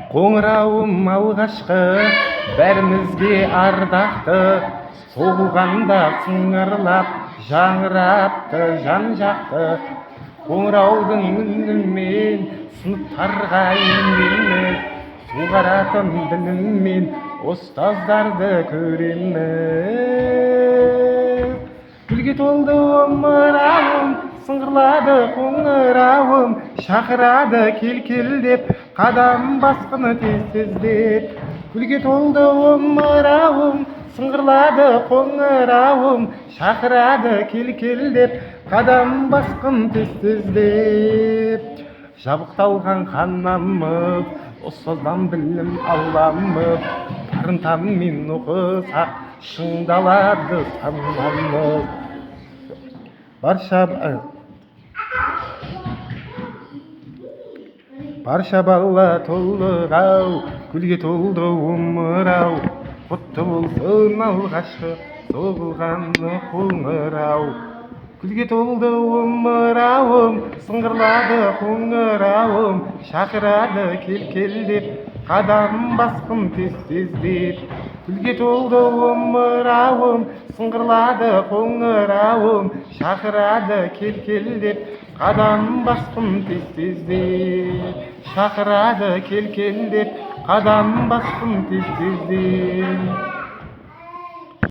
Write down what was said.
Қоңырауым алғашқы бәрімізге ардақты, соғылғанда сыңғырлап жаңғыратты жан жақты. Қоңыраудың үнімен сыныптарға енеміз, суғаратын біліммен ұстаздарды көреміз. Гүлге толды омырауым, сыңғырлады қоңырауым, шақырады кел деп, қадам басқыны тез-тездеп. Гүлге толды омырауым, сыңғырлады қоңырауым, шақырады кел деп, қадам басқын тез-тездеп. Жабықталған қанамыз, ұстаздан білім аламыз, барымтамен оқысақ, шыңдалады санамыз. Барша бала толық-ау, гүлге толды омырау, құтты болсын алғашқы соғылғаны қоңырау. Гүлге толды омырауым, сыңғырлады қоңырауым, шақырады кел деп, қадам басқын тез-тездеп. Гүлге толды омырауым, сыңғырлады қоңырауым, шақырады кел деп, қадам басқын тез-тездеп. Шақырады кел деп, қадам басқын тез-тездеп.